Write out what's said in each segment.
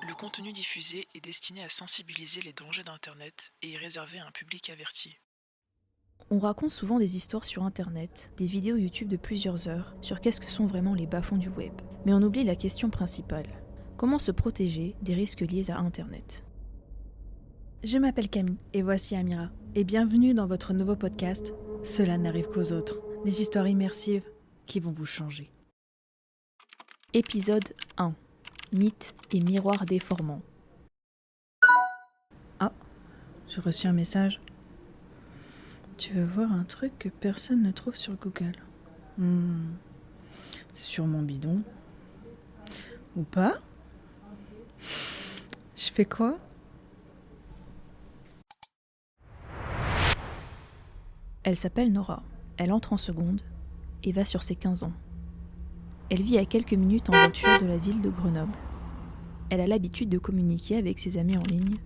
Le contenu diffusé est destiné à sensibiliser les dangers d'Internet et est réservé à un public averti. On raconte souvent des histoires sur Internet, des vidéos YouTube de plusieurs heures sur qu'est-ce que sont vraiment les bas-fonds du web. Mais on oublie la question principale. Comment se protéger des risques liés à Internet ? Je m'appelle Camille et voici Amira. Et bienvenue dans votre nouveau podcast « Cela n'arrive qu'aux autres ». Des histoires immersives qui vont vous changer. Épisode 1. Mythes et miroirs déformants. Ah, j'ai reçu un message. Tu veux voir un truc que personne ne trouve sur Google. C'est sûrement bidon. Ou pas? Je fais quoi? Elle s'appelle Nora. Elle entre en seconde et va sur ses 15 ans. Elle vit à quelques minutes en voiture de la ville de Grenoble. Elle a l'habitude de communiquer avec ses amis en ligne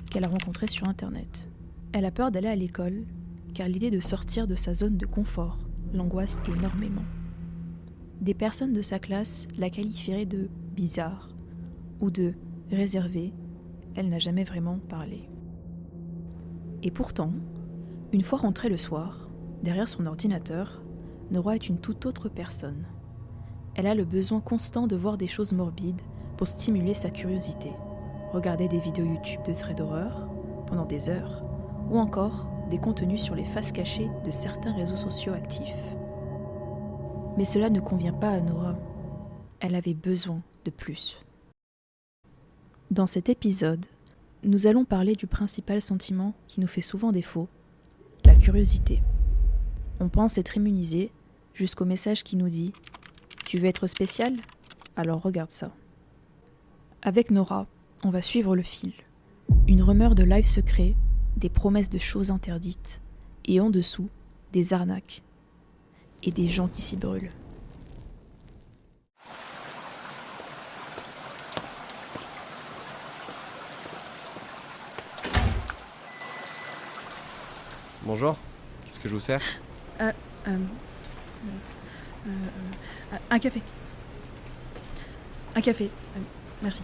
qu'elle a rencontrés sur Internet. Elle a peur d'aller à l'école car l'idée de sortir de sa zone de confort l'angoisse énormément. Des personnes de sa classe la qualifieraient de bizarre ou de réservée. Elle n'a jamais vraiment parlé. Et pourtant, une fois rentrée le soir, derrière son ordinateur, Nora est une toute autre personne. Elle a le besoin constant de voir des choses morbides pour stimuler sa curiosité. Regarder des vidéos YouTube de traits d'horreur pendant des heures, ou encore des contenus sur les faces cachées de certains réseaux sociaux actifs. Mais cela ne convient pas à Nora. Elle avait besoin de plus. Dans cet épisode, nous allons parler du principal sentiment qui nous fait souvent défaut, la curiosité. On pense être immunisé jusqu'au message qui nous dit « Tu veux être spécial ? Alors regarde ça ». Avec Nora, on va suivre le fil. Une rumeur de live secret, des promesses de choses interdites, et en dessous, des arnaques. Et des gens qui s'y brûlent. Bonjour, qu'est-ce que je vous sers? Un café. Un café, merci.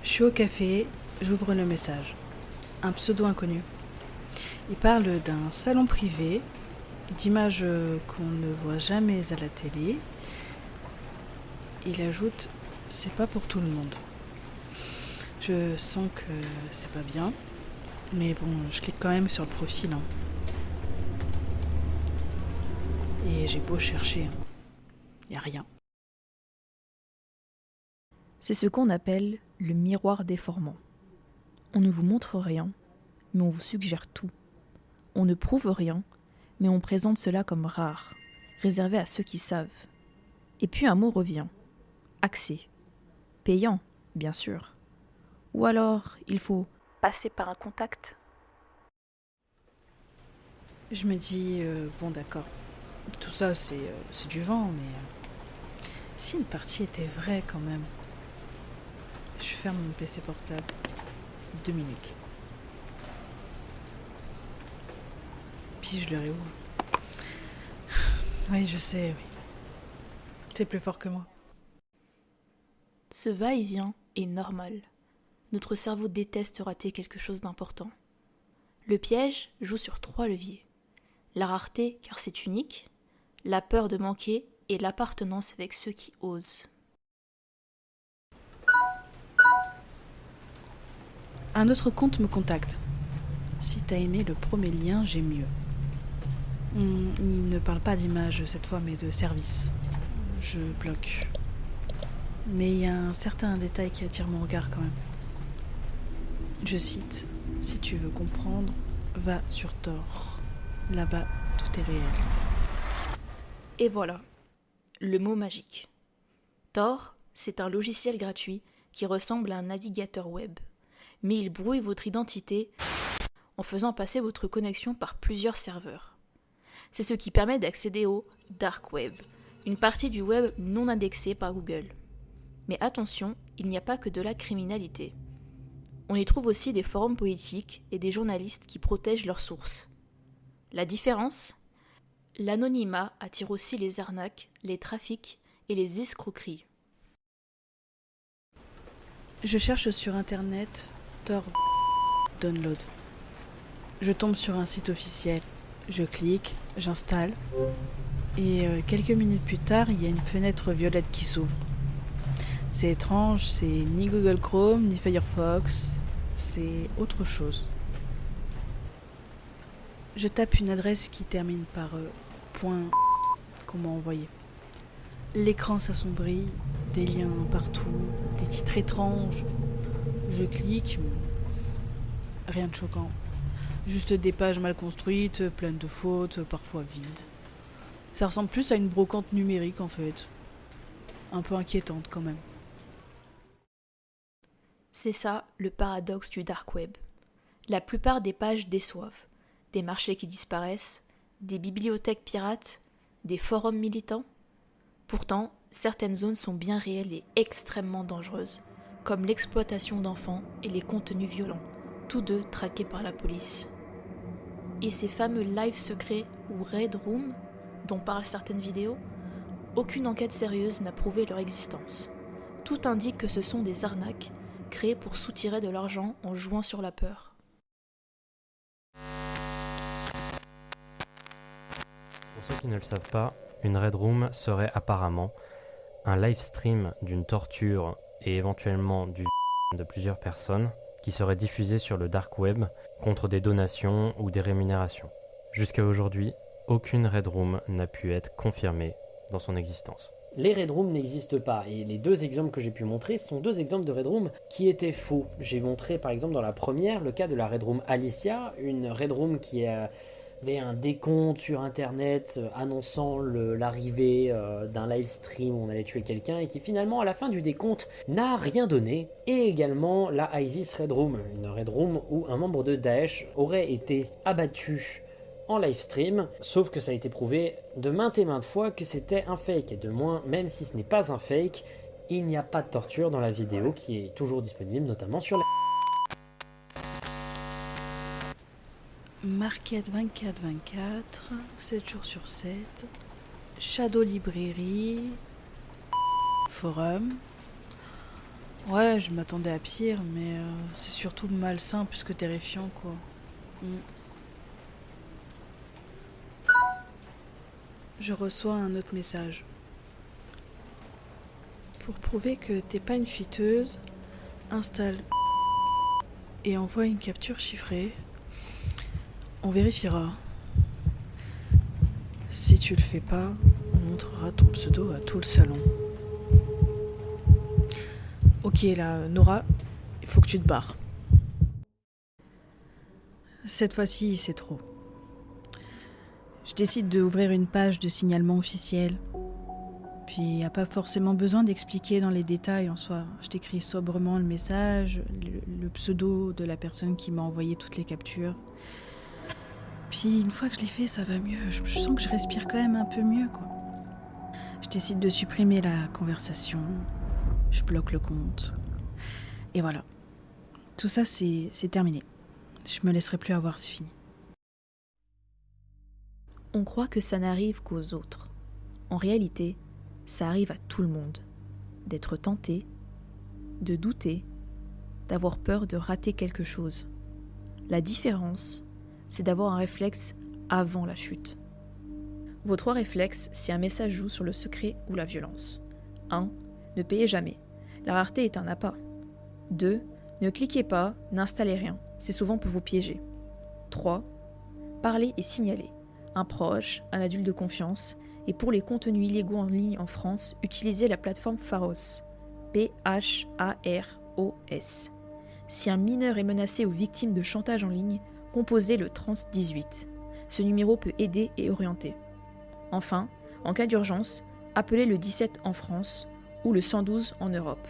Je suis au café, j'ouvre le message. Un pseudo inconnu. Il parle d'un salon privé, d'images qu'on ne voit jamais à la télé. Il ajoute « c'est pas pour tout le monde ». Je sens que c'est pas bien, mais bon, je clique quand même sur le profil. Et j'ai beau chercher, y a rien. C'est ce qu'on appelle le miroir déformant. On ne vous montre rien, mais on vous suggère tout. On ne prouve rien, mais on présente cela comme rare, réservé à ceux qui savent. Et puis un mot revient. Accès. Payant, bien sûr. Ou alors, il faut passer par un contact. Je me dis, bon d'accord, tout ça c'est du vent, mais si une partie était vraie quand même. Je ferme mon PC portable. 2 minutes. Puis je le réouvre. Oui, je sais, oui. C'est plus fort que moi. Ce va-et-vient est normal. Notre cerveau déteste rater quelque chose d'important. Le piège joue sur 3 leviers. La rareté, car c'est unique, la peur de manquer et l'appartenance avec ceux qui osent. Un autre compte me contacte. Si t'as aimé le premier lien, j'ai mieux. Il ne parle pas d'image cette fois, mais de service. Je bloque. Mais il y a un certain détail qui attire mon regard quand même. Je cite, « Si tu veux comprendre, va sur Tor. Là-bas, tout est réel. » Et voilà, le mot magique. Tor, c'est un logiciel gratuit qui ressemble à un navigateur web. Mais il brouille votre identité en faisant passer votre connexion par plusieurs serveurs. C'est ce qui permet d'accéder au dark web, une partie du web non indexée par Google. Mais attention, il n'y a pas que de la criminalité. On y trouve aussi des forums politiques et des journalistes qui protègent leurs sources. La différence ? L'anonymat attire aussi les arnaques, les trafics et les escroqueries. Je cherche sur internet Tor Download. Je tombe sur un site officiel. Je clique, j'installe. Et quelques minutes plus tard, il y a une fenêtre violette qui s'ouvre. C'est étrange, c'est ni Google Chrome, ni Firefox. C'est autre chose. Je tape une adresse qui termine par point qu'on m'a envoyé. L'écran s'assombrit, des liens partout, des titres étranges. Je clique, rien de choquant. Juste des pages mal construites, pleines de fautes, parfois vides. Ça ressemble plus à une brocante numérique en fait. Un peu inquiétante quand même. C'est ça le paradoxe du dark web. La plupart des pages déçoivent. Des marchés qui disparaissent, des bibliothèques pirates, des forums militants. Pourtant, certaines zones sont bien réelles et extrêmement dangereuses, comme l'exploitation d'enfants et les contenus violents, tous deux traqués par la police. Et ces fameux lives secrets ou Red Room, dont parlent certaines vidéos, aucune enquête sérieuse n'a prouvé leur existence. Tout indique que ce sont des arnaques, créées pour soutirer de l'argent en jouant sur la peur. Pour ceux qui ne le savent pas, une Red Room serait apparemment un live stream d'une torture et éventuellement du de plusieurs personnes qui serait diffusé sur le dark web contre des donations ou des rémunérations. Jusqu'à aujourd'hui, aucune Red Room n'a pu être confirmée dans son existence. Les Red Room n'existent pas, et les deux exemples que j'ai pu montrer sont deux exemples de Red Room qui étaient faux. J'ai montré par exemple dans la première le cas de la Red Room Alicia, une Red Room qui avait un décompte sur internet annonçant l'arrivée d'un live stream où on allait tuer quelqu'un et qui finalement à la fin du décompte n'a rien donné. Et également la ISIS Red Room, une Red Room où un membre de Daesh aurait été abattu en live stream, sauf que ça a été prouvé de maintes et maintes fois que c'était un fake. Et de moins, même si ce n'est pas un fake, il n'y a pas de torture dans la vidéo qui est toujours disponible, notamment sur la... Market 24/24, 7 jours sur 7, Shadow Librairie, Forum. Ouais, je m'attendais à pire, mais c'est surtout malsain plus que terrifiant, quoi. Je reçois un autre message. Pour prouver que t'es pas une fuiteuse, installe et envoie une capture chiffrée. On vérifiera. Si tu le fais pas, on montrera ton pseudo à tout le salon. Ok là, Nora, il faut que tu te barres. Cette fois-ci, c'est trop. Je décide d'ouvrir une page de signalement officiel. Puis il n'y a pas forcément besoin d'expliquer dans les détails en soi. Je t'écris sobrement le message, le pseudo de la personne qui m'a envoyé toutes les captures. Puis une fois que je l'ai fait, ça va mieux. Je sens que je respire quand même un peu mieux, quoi. Je décide de supprimer la conversation. Je bloque le compte. Et voilà. Tout ça, c'est terminé. Je me laisserai plus avoir, c'est fini. On croit que ça n'arrive qu'aux autres. En réalité, ça arrive à tout le monde. D'être tenté, de douter, d'avoir peur de rater quelque chose. La différence, c'est d'avoir un réflexe avant la chute. Vos 3 réflexes si un message joue sur le secret ou la violence. 1. Ne payez jamais. La rareté est un appât. 2. Ne cliquez pas, n'installez rien. C'est souvent pour vous piéger. 3. Parlez et signalez. Un proche, un adulte de confiance, et pour les contenus illégaux en ligne en France, utilisez la plateforme Pharos, Pharos. Si un mineur est menacé ou victime de chantage en ligne, composez le 3018. Ce numéro peut aider et orienter. Enfin, en cas d'urgence, appelez le 17 en France ou le 112 en Europe.